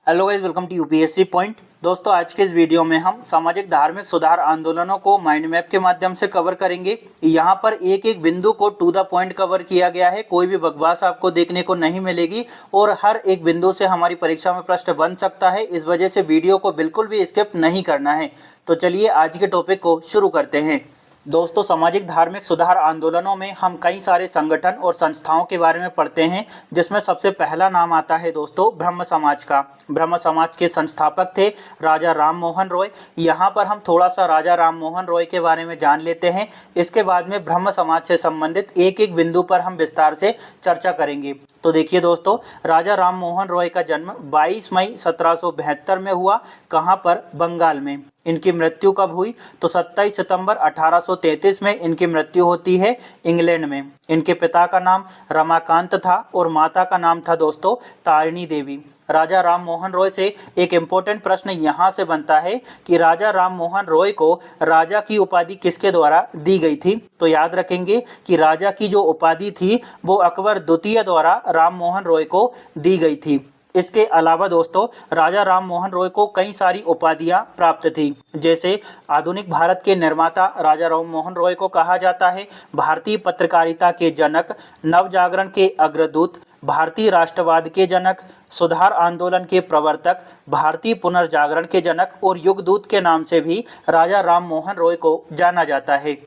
Hello guys, welcome to UPSC point. दोस्तों, आज के इस वीडियो में हम सामाजिक धार्मिक सुधार आंदोलनों को माइंड मैप के माध्यम से कवर करेंगे। यहाँ पर एक एक बिंदु को टू द पॉइंट कवर किया गया है, कोई भी बकवास आपको देखने को नहीं मिलेगी और हर एक बिंदु से हमारी परीक्षा में प्रश्न बन सकता है। इस वजह से वीडियो को बिल्कुल भी स्किप नहीं करना है। तो चलिए आज के टॉपिक को शुरू करते हैं। दोस्तों, सामाजिक धार्मिक सुधार आंदोलनों में हम कई सारे संगठन और संस्थाओं के बारे में पढ़ते हैं, जिसमें सबसे पहला नाम आता है दोस्तों ब्रह्म समाज का। ब्रह्म समाज के संस्थापक थे राजा राम मोहन रॉय। यहाँ पर हम थोड़ा सा राजा राम मोहन रॉय के बारे में जान लेते हैं। इसके बाद में ब्रह्म समाज से संबंधित एक एक बिंदु पर हम विस्तार से चर्चा करेंगे। तो देखिए दोस्तों, राजा राम मोहन रॉय का जन्म 22 मई 1772 में हुआ। कहाँ पर? बंगाल में। इनकी मृत्यु कब हुई? तो 27 सितंबर 1833 में इनकी मृत्यु होती है इंग्लैंड में। इनके पिता का नाम रमाकांत था और माता का नाम था दोस्तों तारिणी देवी। राजा राम मोहन रॉय से एक इम्पोर्टेंट प्रश्न यहाँ से बनता है कि राजा राम मोहन रॉय को राजा की उपाधि किसके द्वारा दी गई थी? तो याद रखेंगे कि राजा की जो उपाधि थी वो अकबर द्वितीय द्वारा राम मोहन रॉय को दी गई थी। इसके अलावा दोस्तों, राजा राम मोहन रॉय को कई सारी उपाधियां प्राप्त थी, जैसे आधुनिक भारत के निर्माता राजा राम मोहन रॉय को कहा जाता है, भारतीय पत्रकारिता के जनक, नव जागरण के अग्रदूत, भारतीय राष्ट्रवाद के जनक, सुधार आंदोलन के प्रवर्तक, भारतीय पुनर्जागरण के जनक और युगदूत के नाम से भी राजा राम मोहन रॉय को जाना जाता है।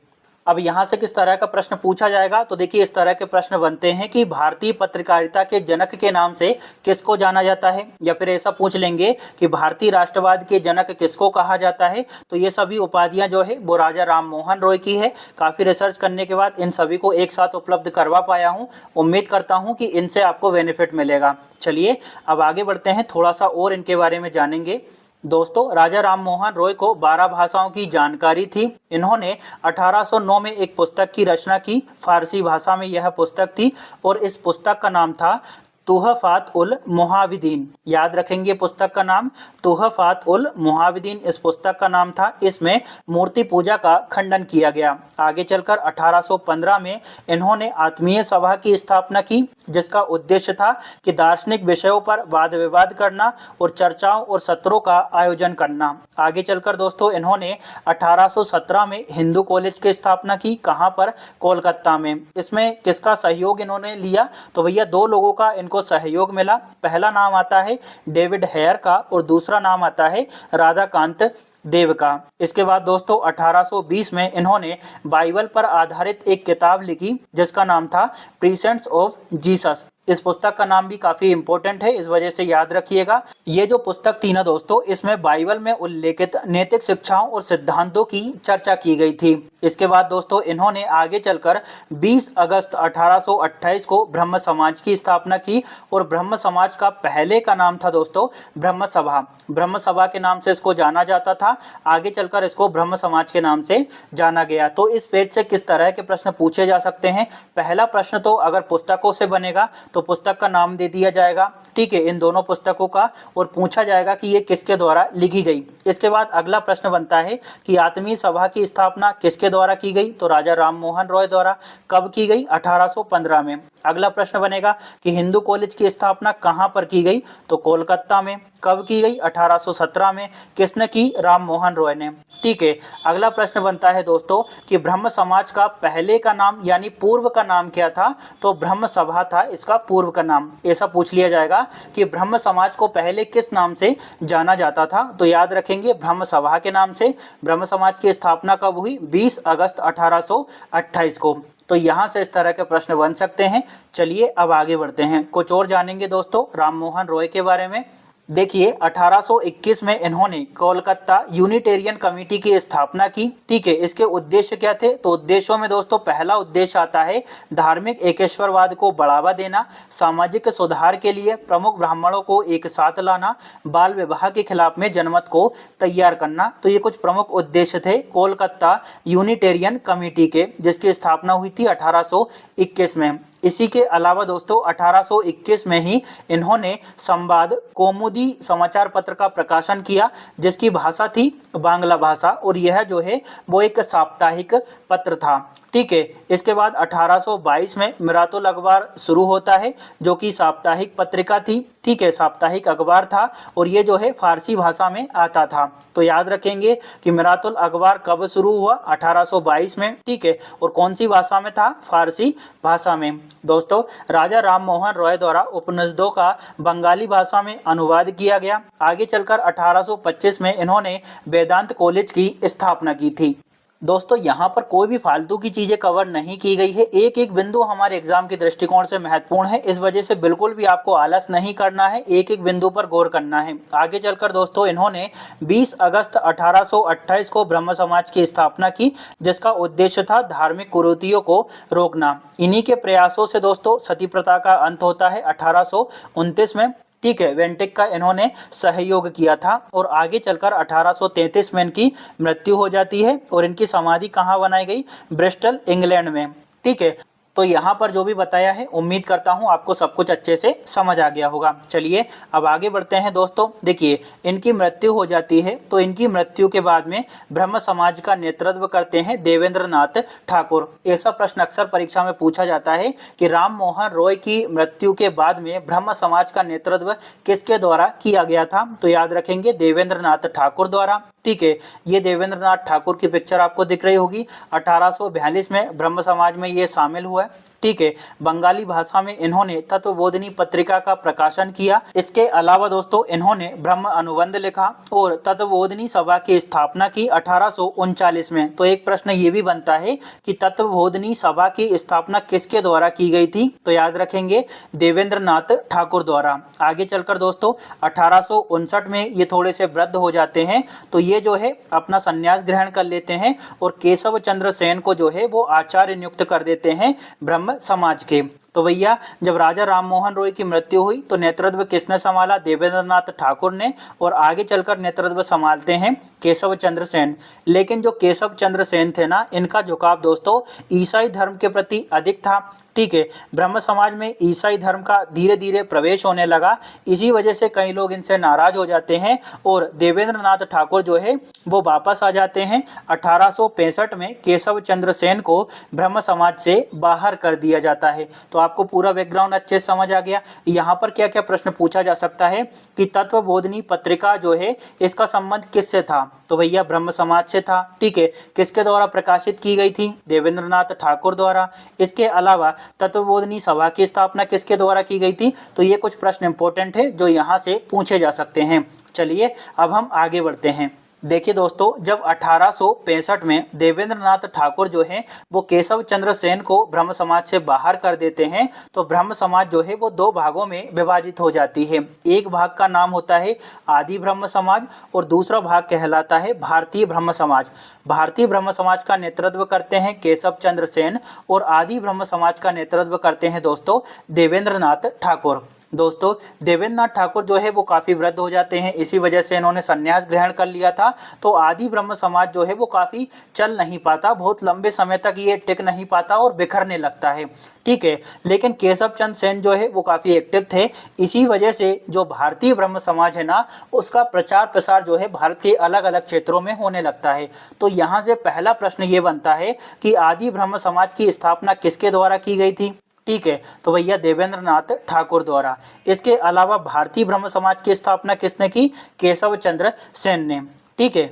अब यहाँ से किस तरह का प्रश्न पूछा जाएगा? तो देखिए, इस तरह के प्रश्न बनते हैं कि भारतीय पत्रकारिता के जनक के नाम से किसको जाना जाता है, या फिर ऐसा पूछ लेंगे कि भारतीय राष्ट्रवाद के जनक किसको कहा जाता है। तो ये सभी उपाधियां जो है वो राजा राम मोहन रॉय की है। काफ़ी रिसर्च करने के बाद इन सभी को एक साथ उपलब्ध करवा पाया हूँ। उम्मीद करता हूँ कि इनसे आपको बेनिफिट मिलेगा। चलिए अब आगे बढ़ते हैं, थोड़ा सा और इनके बारे में जानेंगे। दोस्तों, राजा राम मोहन रॉय को 12 भाषाओं की जानकारी थी। इन्होंने 1809 में एक पुस्तक की रचना की। फारसी भाषा में यह पुस्तक थी और इस पुस्तक का नाम था तुहफात उल मुहाविदीन। याद रखेंगे पुस्तक का नाम तुहफात उल मुहाविदीन इस पुस्तक का नाम था। इसमें मूर्ति पूजा का खंडन किया गया। आगे चलकर 1815 में इन्होंने आत्मीय सभा की स्थापना की, जिसका उद्देश्य था कि दार्शनिक विषयों पर वाद विवाद करना और चर्चाओं और सत्रों का आयोजन करना। आगे चलकर दोस्तों, इन्होंने 1817 में हिंदू कॉलेज की स्थापना की। कहाँ पर? कोलकाता में। इसमें किसका सहयोग इन्होंने लिया? तो भैया दो लोगों का को सहयोग मिला। पहला नाम आता है डेविड हेयर का और दूसरा नाम आता है राधाकांत देव का। इसके बाद दोस्तों 1820 में इन्होंने बाइबल पर आधारित एक किताब लिखी, जिसका नाम था प्रीसेंट्स ऑफ जीसस। इस पुस्तक का नाम भी काफ़ी इंपॉर्टेंट है, इस वजह से याद रखिएगा। ये जो पुस्तक थी ना दोस्तों, इसमें बाइबल में उल्लेखित नैतिक शिक्षाओं और सिद्धांतों की चर्चा की गई थी। इसके बाद दोस्तों इन्होंने आगे चलकर 20 अगस्त 1828 को ब्रह्म समाज की स्थापना की और ब्रह्म समाज का पहले का नाम था दोस्तों ब्रह्म सभा। ब्रह्म सभा के नाम से इसको जाना जाता था। आगे चलकर इसको ब्रह्म समाज के नाम से जाना गया। तो इस पेज से किस तरह के प्रश्न पूछे जा सकते हैं? पहला प्रश्न तो अगर पुस्तकों से बनेगा तो पुस्तक का नाम दे दिया जाएगा, ठीक है, इन दोनों पुस्तकों का, और पूछा जाएगा कि ये किसके द्वारा लिखी गई। इसके बाद अगला प्रश्न बनता है कि आत्मीय सभा की स्थापना किसके द्वारा की गई? तो राजा राम मोहन रॉय द्वारा। कब की गई? 1815 में। अगला प्रश्न बनेगा कि हिंदू कॉलेज की स्थापना कहाँ पर की गई? तो कोलकाता में। कब की गई? 1817 में। किसने की? राम मोहन रॉय ने, ठीक है। अगला प्रश्न बनता है दोस्तों कि ब्रह्म समाज का पहले का नाम यानी पूर्व का नाम क्या था? तो ब्रह्म सभा था इसका पूर्व का नाम। ऐसा पूछ लिया जाएगा कि ब्रह्म समाज को पहले किस नाम से जाना जाता था? तो याद रखेंगे ब्रह्म सभा के नाम से। ब्रह्म समाज की स्थापना कब हुई? 20 अगस्त 1828 को। तो यहाँ से इस तरह के प्रश्न बन सकते हैं। चलिए अब आगे बढ़ते हैं, कुछ और जानेंगे दोस्तों राम मोहन रॉय के बारे में। देखिए 1821 में इन्होंने कोलकाता यूनिटेरियन कमेटी की स्थापना की, ठीक है। इसके उद्देश्य क्या थे? तो उद्देश्यों में दोस्तों पहला उद्देश्य आता है धार्मिक एकेश्वरवाद को बढ़ावा देना, सामाजिक सुधार के लिए प्रमुख ब्राह्मणों को एक साथ लाना, बाल विवाह के खिलाफ में जनमत को तैयार करना। तो ये कुछ प्रमुख उद्देश्य थे कोलकाता यूनिटेरियन कमेटी के, जिसकी स्थापना हुई थी 1821 में। इसी के अलावा दोस्तों 1821 में ही इन्होंने संवाद कौमुदी समाचार पत्र का प्रकाशन किया, जिसकी भाषा थी बांग्ला भाषा, और यह जो है वो एक साप्ताहिक पत्र था। ठीक है। इसके बाद 1822 में मिरातुल अखबार शुरू होता है, जो कि साप्ताहिक पत्रिका थी। ठीक है, साप्ताहिक अखबार था और ये जो है फारसी भाषा में आता था। तो याद रखेंगे कि मिरातुल अखबार कब शुरू हुआ, 1822 में। ठीक है, और कौन सी भाषा में था, फारसी भाषा में। दोस्तों, राजा राम मोहन रॉय द्वारा उपनिषदों का बंगाली भाषा में अनुवाद किया गया। आगे चलकर 1825 में इन्होंने वेदांत कॉलेज की स्थापना की थी। दोस्तों, यहाँ पर कोई भी फालतू की चीज़ें कवर नहीं की गई है। एक एक बिंदु हमारे एग्जाम के दृष्टिकोण से महत्वपूर्ण है, इस वजह से बिल्कुल भी आपको आलस नहीं करना है, एक एक बिंदु पर गौर करना है। आगे चलकर दोस्तों, इन्होंने 20 अगस्त 1828 को ब्रह्म समाज की स्थापना की, जिसका उद्देश्य था धार्मिक कुरीतियों को रोकना। इन्हीं के प्रयासों से दोस्तों सती प्रथा का अंत होता है 1829 में। ठीक है, वेंटिक का इन्होंने सहयोग किया था और आगे चलकर 1833 में इनकी मृत्यु हो जाती है और इनकी समाधि कहाँ बनाई गई, ब्रिस्टल, इंग्लैंड में। ठीक है, तो यहाँ पर जो भी बताया है उम्मीद करता हूँ आपको सब कुछ अच्छे से समझ आ गया होगा। चलिए अब आगे बढ़ते हैं दोस्तों। देखिए, इनकी मृत्यु हो जाती है तो इनकी मृत्यु के बाद में ब्रह्म समाज का नेतृत्व करते हैं देवेंद्र नाथ ठाकुर। ऐसा प्रश्न अक्सर परीक्षा में पूछा जाता है कि राम मोहन रॉय की मृत्यु के बाद में ब्रह्म समाज का नेतृत्व किसके द्वारा किया गया था, तो याद रखेंगे देवेंद्र नाथ ठाकुर द्वारा। ठीक है, ये देवेंद्र नाथ ठाकुर की पिक्चर आपको दिख रही होगी। 1842 में ब्रह्म समाज में ये शामिल हुआ। ठीक है, बंगाली भाषा में इन्होंने तत्वबोधिनी पत्रिका का प्रकाशन किया। इसके अलावा दोस्तों, इन्होंने ब्रह्म अनुबंध लिखा और तत्वबोधिनी सभा की स्थापना की 1839 में। तो एक प्रश्न ये भी बनता है कि तत्वबोधिनी सभा की स्थापना किसके द्वारा की गई थी, तो याद रखेंगे देवेंद्र नाथ ठाकुर द्वारा। आगे चलकर दोस्तों 1859 में ये थोड़े से वृद्ध हो जाते हैं, तो ये जो है अपना संन्यास ग्रहण कर लेते हैं और केशव चंद्र सेन को जो है वो आचार्य नियुक्त कर देते हैं ब्रह्म समाज के। तो भैया, जब राजा राम मोहन रॉय की मृत्यु हुई तो नेतृत्व किसने संभाला, देवेंद्र नाथ ठाकुर ने, और आगे चलकर नेतृत्व संभालते हैं केशव चंद्र सेन। लेकिन जो केशव चंद्र सेन थे ना, इनका झुकाव दोस्तों ईसाई धर्म के प्रति अधिक था। ठीक है, ब्रह्म समाज में ईसाई धर्म का धीरे धीरे प्रवेश होने लगा। इसी वजह से कई लोग इनसे नाराज हो जाते हैं और देवेंद्र नाथ ठाकुर जो है वो वापस आ जाते हैं। 1865 में केशव चंद्र सेन को ब्रह्म समाज से बाहर कर दिया जाता है। तो आपको पूरा बैकग्राउंड अच्छे से समझ आ गया। यहाँ पर क्या क्या प्रश्न पूछा जा सकता है कि तत्वबोधिनी पत्रिका जो है इसका संबंध किससे था, तो भैया ब्रह्म समाज से था। ठीक है, किसके द्वारा प्रकाशित की गई थी, देवेंद्र नाथ ठाकुर द्वारा। इसके अलावा तत्वबोधिनी सभा की स्थापना किसके द्वारा की गई थी, तो ये कुछ प्रश्न इंपॉर्टेंट है जो यहाँ से पूछे जा सकते हैं। चलिए अब हम आगे बढ़ते हैं। देखिए दोस्तों, जब 1865 में देवेंद्र नाथ ठाकुर जो है वो केशव चंद्र सेन को ब्रह्म समाज से बाहर कर देते हैं, तो ब्रह्म समाज जो है वो दो भागों में विभाजित हो जाती है। एक भाग का नाम होता है आदि ब्रह्म समाज और दूसरा भाग कहलाता है भारतीय ब्रह्म समाज। भारतीय ब्रह्म समाज का नेतृत्व करते हैं केशव चंद्र सेन और आदि ब्रह्म समाज का नेतृत्व करते हैं दोस्तों देवेंद्र नाथ ठाकुर। दोस्तों, देवेंद्र नाथ ठाकुर जो है वो काफ़ी वृद्ध हो जाते हैं, इसी वजह से इन्होंने संन्यास ग्रहण कर लिया था। तो आदि ब्रह्म समाज जो है वो काफ़ी चल नहीं पाता, बहुत लंबे समय तक ये टिक नहीं पाता और बिखरने लगता है। ठीक है, लेकिन केशव चंद्र सेन जो है वो काफ़ी एक्टिव थे। इसी वजह से जो भारतीय ब्रह्म समाज है ना, उसका प्रचार प्रसार जो है भारत के अलग अलग क्षेत्रों में होने लगता है। तो यहाँ से पहला प्रश्न ये बनता है कि आदि ब्रह्म समाज की स्थापना किसके द्वारा की गई थी। ठीक है, तो भैया देवेंद्र नाथ ठाकुर द्वारा। इसके अलावा भारतीय ब्रह्म समाज की स्थापना किसने की, केशव चंद्र सेन ने। ठीक है,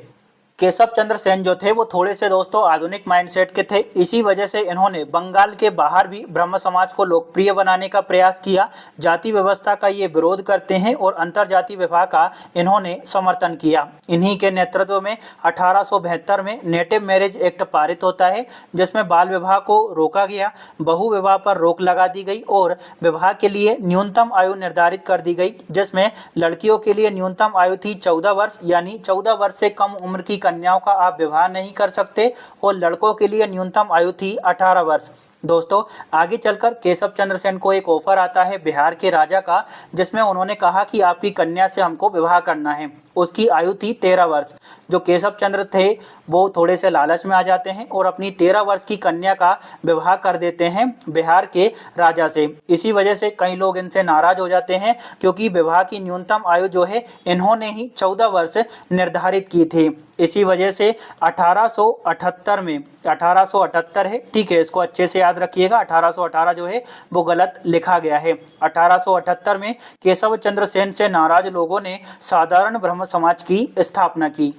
केशव चंद्र सेन जो थे वो थोड़े से दोस्तों आधुनिक माइंडसेट के थे। इसी वजह से इन्होंने बंगाल के बाहर भी ब्रह्म समाज को लोकप्रिय बनाने का प्रयास किया। जाति व्यवस्था का ये विरोध करते हैं और अंतरजातीय विवाह का इन्होंने समर्थन किया। इन्हीं के नेतृत्व में 1872 में नेटिव मैरिज एक्ट पारित होता है, जिसमें बाल विवाह को रोका गया, बहु विवाह पर रोक लगा दी गई और विवाह के लिए न्यूनतम आयु निर्धारित कर दी गई, जिसमें लड़कियों के लिए न्यूनतम आयु थी 14 वर्ष, यानी 14 वर्ष से कम उम्र की कन्याओं का आप विवाह नहीं कर सकते, और लड़कों के लिए न्यूनतम आयु थी 18 वर्ष। दोस्तों आगे चलकर केशव चंद्र सेन को एक ऑफर आता है बिहार के राजा का, जिसमें उन्होंने कहा कि आपकी कन्या से हमको विवाह करना है। उसकी आयु थी 13 वर्ष। जो केशव चंद्र थे वो थोड़े से लालच में आ जाते हैं और अपनी 13 वर्ष की कन्या का विवाह कर देते हैं बिहार के राजा से। इसी वजह से कई लोग इनसे नाराज हो जाते हैं, क्योंकि विवाह की न्यूनतम आयु जो है इन्होंने ही 14 वर्ष निर्धारित की थी। इसी वजह से 1878 में, 1878 है, ठीक है, इसको अच्छे से याद रखिएगा, 1818 जो है वो गलत लिखा गया है। 1878 में केशव चंद्र सेन से नाराज लोगों ने साधारण ब्रह्म समाज की स्थापना की।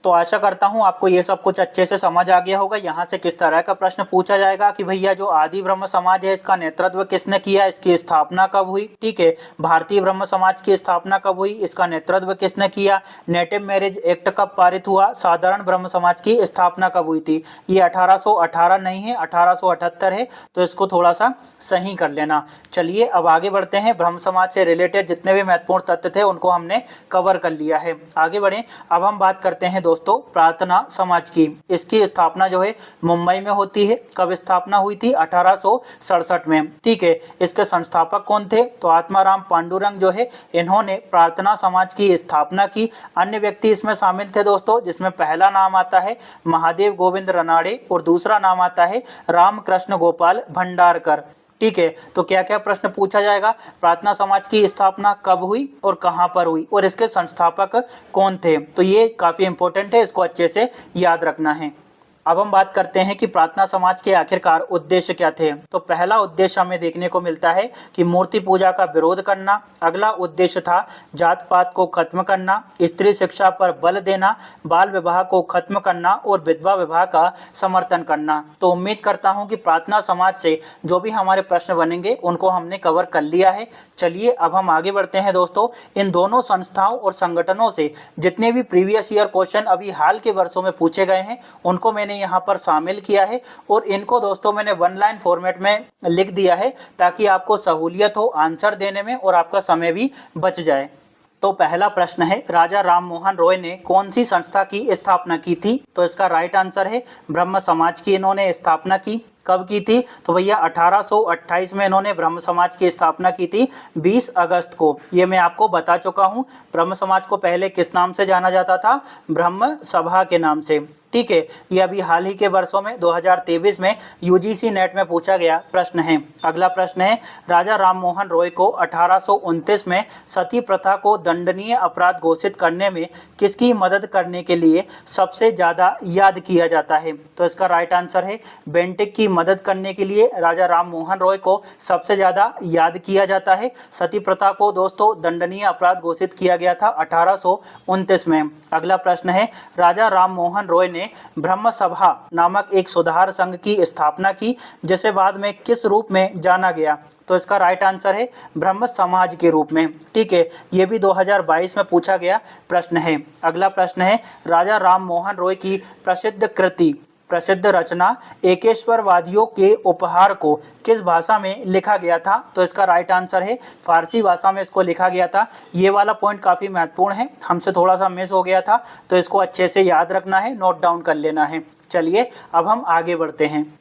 तो आशा करता हूं आपको ये सब कुछ अच्छे से समझ आ गया होगा। यहाँ से किस तरह का प्रश्न पूछा जाएगा कि भैया जो आदि ब्रह्म समाज है इसका नेतृत्व किसने किया, इसकी स्थापना कब हुई, ठीक है। भारतीय ब्रह्म समाज की स्थापना कब हुई, इसका नेतृत्व किसने किया, नेटिव मैरिज एक्ट कब पारित हुआ, साधारण ब्रह्म समाज की स्थापना कब हुई थी। ये 1818 नहीं है, 1878 है, तो इसको थोड़ा सा सही कर लेना। चलिए अब आगे बढ़ते हैं। ब्रह्म समाज से रिलेटेड जितने भी महत्वपूर्ण तथ्य थे उनको हमने कवर कर लिया है। आगे बढ़ें। अब हम बात करते हैं दोस्तों प्रार्थना समाज की। इसकी स्थापना जो है मुंबई में होती है। कब स्थापना हुई थी, 1867 में, ठीक है। इसके संस्थापक कौन थे, तो आत्माराम पांडुरंग जो है इन्होंने प्रार्थना समाज की स्थापना की। अन्य व्यक्ति इसमें शामिल थे दोस्तों, जिसमें पहला नाम आता है महादेव गोविंद रनाड़े और दूसरा नाम आता है रामकृष्ण गोपाल भंडारकर, ठीक है। तो क्या क्या प्रश्न पूछा जाएगा, प्रार्थना समाज की स्थापना कब हुई और कहां पर हुई और इसके संस्थापक कौन थे, तो ये काफी इंपॉर्टेंट है, इसको अच्छे से याद रखना है। अब हम बात करते हैं कि प्रार्थना समाज के आखिरकार उद्देश्य क्या थे। तो पहला उद्देश्य हमें देखने को मिलता है कि मूर्ति पूजा का विरोध करना। अगला उद्देश्य था जात पात को खत्म करना, स्त्री शिक्षा पर बल देना, बाल विवाह को खत्म करना और विधवा विवाह का समर्थन करना। तो उम्मीद करता हूं कि प्रार्थना समाज से जो भी हमारे प्रश्न बनेंगे उनको हमने कवर कर लिया है। चलिए अब हम आगे बढ़ते हैं दोस्तों। इन दोनों संस्थाओं और संगठनों से जितने भी प्रीवियस ईयर क्वेश्चन अभी हाल के वर्षों में पूछे गए हैं उनको मैंने यहाँ पर शामिल किया है और इनको दोस्तों मैंने वन लाइन फॉर्मेट में लिख दिया है ताकि आपको सहूलियत हो आंसर देने में और आपका समय भी बच जाए। तो पहला प्रश्न है, राजा राम मोहन रॉय ने कौन सी संस्था की स्थापना की थी, तो इसका राइट आंसर है ब्रह्म समाज की इन्होंने स्थापना की। कब की थी, तो भैया 1828 में इन्होंने ब्रह्म समाज की स्थापना की थी, 20 अगस्त को। ये मैं आपको बता चुका हूँ। ब्रह्म समाज को पहले किस नाम से जाना जाता था, ब्रह्म सभा के नाम से, ठीक है। ये अभी हाल ही के वर्षों में 2023 में यूजीसी नेट में पूछा गया प्रश्न है। अगला प्रश्न है, राजा राम मोहन रॉय को 1829 में सती प्रथा को दंडनीय अपराध घोषित करने में किसकी मदद करने के लिए सबसे ज़्यादा याद किया जाता है, तो इसका राइट आंसर है बेंटिक की मदद करने के लिए राजा राम मोहन रॉय को सबसे ज़्यादा याद किया जाता है। सती प्रथा को दोस्तों दंडनीय अपराध घोषित किया गया था 1829 में। अगला प्रश्न है, राजा राम मोहन रॉय ने ब्रह्म सभा नामक एक सुधार संघ की स्थापना की, जिसे बाद में किस रूप में जाना गया, तो इसका राइट आंसर है ब्रह्म समाज के रूप में, ठीक है। ये भी 2022 में पूछा गया प्रश्न है। अगला प्रश्न है, राजा राम मोहन रॉय की प्रसिद्ध रचना एकेश्वरवादियों के उपहार को किस भाषा में लिखा गया था, तो इसका राइट आंसर है फारसी भाषा में इसको लिखा गया था। ये वाला पॉइंट काफ़ी महत्वपूर्ण है, हमसे थोड़ा सा मिस हो गया था, तो इसको अच्छे से याद रखना है, नोट डाउन कर लेना है। चलिए अब हम आगे बढ़ते हैं।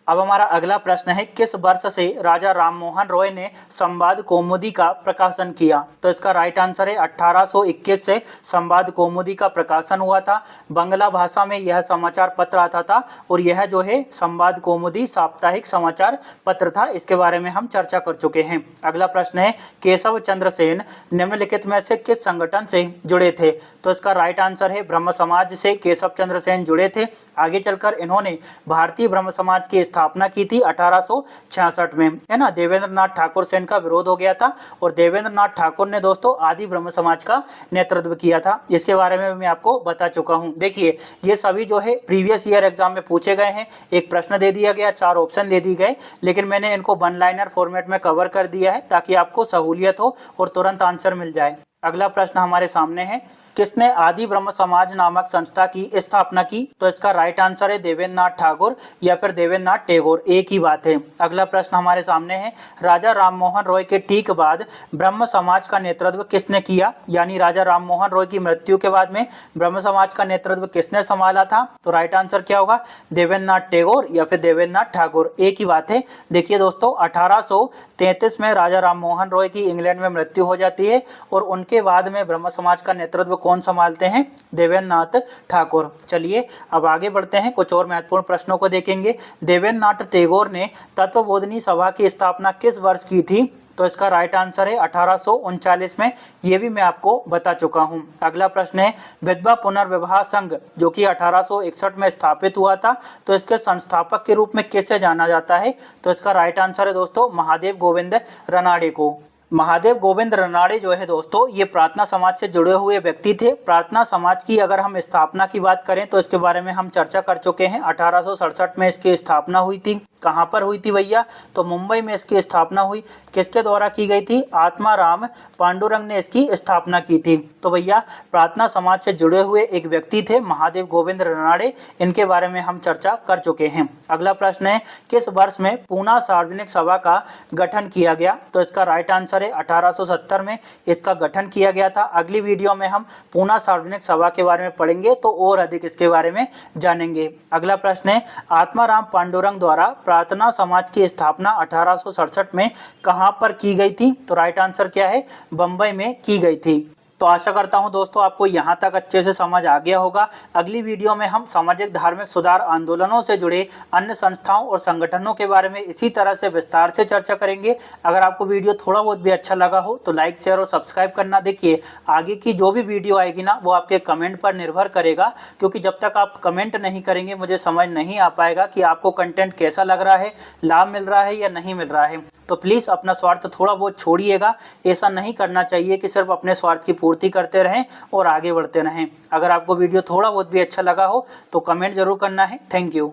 अब हमारा अगला प्रश्न है, किस वर्ष से राजा राम मोहन रॉय ने संवाद कौमुदी का प्रकाशन किया, तो इसका राइट आंसर है 1821 से संवाद कौमुदी का प्रकाशन हुआ था। बांग्ला भाषा में यह समाचार पत्र आता था और यह जो है संवाद कौमुदी साप्ताहिक समाचार पत्र था। इसके बारे में हम चर्चा कर चुके हैं। अगला प्रश्न है, केशव चंद्र सेन निम्नलिखित में से किस संगठन से जुड़े थे, तो इसका राइट आंसर है ब्रह्म समाज से केशव चंद्र सेन जुड़े थे। आगे चलकर इन्होंने भारतीय ब्रह्म समाज की स्थापना की थी 1866 में, है ना। देवेंद्र नाथ ठाकुर से इनका विरोध हो गया था और देवेंद्र नाथ ठाकुर ने दोस्तों आदि ब्रह्म समाज का नेतृत्व किया था। इसके बारे में मैं आपको बता चुका हूं। देखिए ये सभी जो है प्रीवियस ईयर एग्जाम में पूछे गए हैं। एक प्रश्न दे दिया गया, 4 ऑप्शन दे दिए गए, लेकिन मैंने इनको वन लाइनर फॉर्मेट में कवर कर दिया है ताकि आपको सहूलियत हो और तुरंत आंसर मिल जाए। अगला प्रश्न हमारे सामने है, किसने आदि ब्रह्म समाज नामक संस्था की स्थापना की? तो इसका राइट आंसर है देवेंद्र नाथ ठाकुर या फिर देवेंद्र नाथ टैगोर, एक ही बात है। अगला प्रश्न हमारे सामने है, राजा राममोहन रॉय के ठीक बाद ब्रह्म समाज का नेतृत्व किसने किया? यानी राजा राममोहन रॉय की मृत्यु के बाद में ब्रह्म समाज का नेतृत्व किसने संभाला था? तो राइट आंसर क्या होगा? देवेंद्र नाथ टैगोर या फिर देवेंद्र नाथ ठाकुर, एक ही बात है। देखिए दोस्तों, 1833 में राजा राममोहन रॉय की इंग्लैंड में मृत्यु हो जाती है और उनके बाद में ब्रह्म समाज का नेतृत्व कौन संभालते हैं? देवेंद्र नाथ ठाकुर। चलिए अब आगे बढ़ते हैं, कुछ और महत्वपूर्ण प्रश्नों को देखेंगे। देवेंद्र नाथ टैगोर ने तत्वबोधिनी सभा की स्थापना किस वर्ष की थी? तो इसका राइट आंसर है 1839 में, ये भी मैं आपको बता चुका हूं। अगला प्रश्न है, विधवा पुनर्विवाह संघ जो कि 1861 में स्थापित हुआ था, तो इसके संस्थापक के रूप में किसे जाना जाता है? तो इसका राइट आंसर है दोस्तों महादेव गोविंद रनाड़े को। महादेव गोविंद रनाड़े जो है दोस्तों, ये प्रार्थना समाज से जुड़े हुए व्यक्ति थे। प्रार्थना समाज की अगर हम स्थापना की बात करें तो इसके बारे में हम चर्चा कर चुके हैं। 1867 में इसकी स्थापना हुई थी। कहाँ पर हुई थी भैया? तो मुंबई में इसकी स्थापना हुई। किसके द्वारा की गई थी? आत्माराम पांडुरंग ने इसकी स्थापना की थी। तो भैया प्रार्थना समाज से जुड़े हुए एक व्यक्ति थे महादेव गोविंद रनाड़े, इनके बारे में हम चर्चा कर चुके हैं। अगला प्रश्न है, किस वर्ष में पूना सार्वजनिक सभा का गठन किया गया? तो इसका राइट आंसर है 1870 में इसका गठन किया गया था। अगली वीडियो में हम पूना सार्वजनिक सभा के बारे में पढ़ेंगे तो और अधिक इसके बारे में जानेंगे। अगला प्रश्न है, आत्माराम पांडुरंग द्वारा प्रार्थना समाज की स्थापना 1867 में कहां पर की गई थी? तो राइट आंसर क्या है? बंबई में की गई थी। तो आशा करता हूं दोस्तों आपको यहां तक अच्छे से समझ आ गया होगा। अगली वीडियो में हम सामाजिक धार्मिक सुधार आंदोलनों से जुड़े अन्य संस्थाओं और संगठनों के बारे में इसी तरह से विस्तार से चर्चा करेंगे। अगर आपको वीडियो थोड़ा बहुत भी अच्छा लगा हो तो लाइक शेयर और सब्सक्राइब करना। देखिए आगे की जो भी वीडियो आएगी ना, वो आपके कमेंट पर निर्भर करेगा, क्योंकि जब तक आप कमेंट नहीं करेंगे मुझे समझ नहीं आ पाएगा कि आपको कंटेंट कैसा लग रहा है, लाभ मिल रहा है या नहीं मिल रहा है। तो प्लीज़ अपना स्वार्थ थोड़ा बहुत छोड़िएगा। ऐसा नहीं करना चाहिए कि सिर्फ अपने स्वार्थ की पूर्ति करते रहें और आगे बढ़ते रहें। अगर आपको वीडियो थोड़ा बहुत भी अच्छा लगा हो तो कमेंट जरूर करना है। Thank you.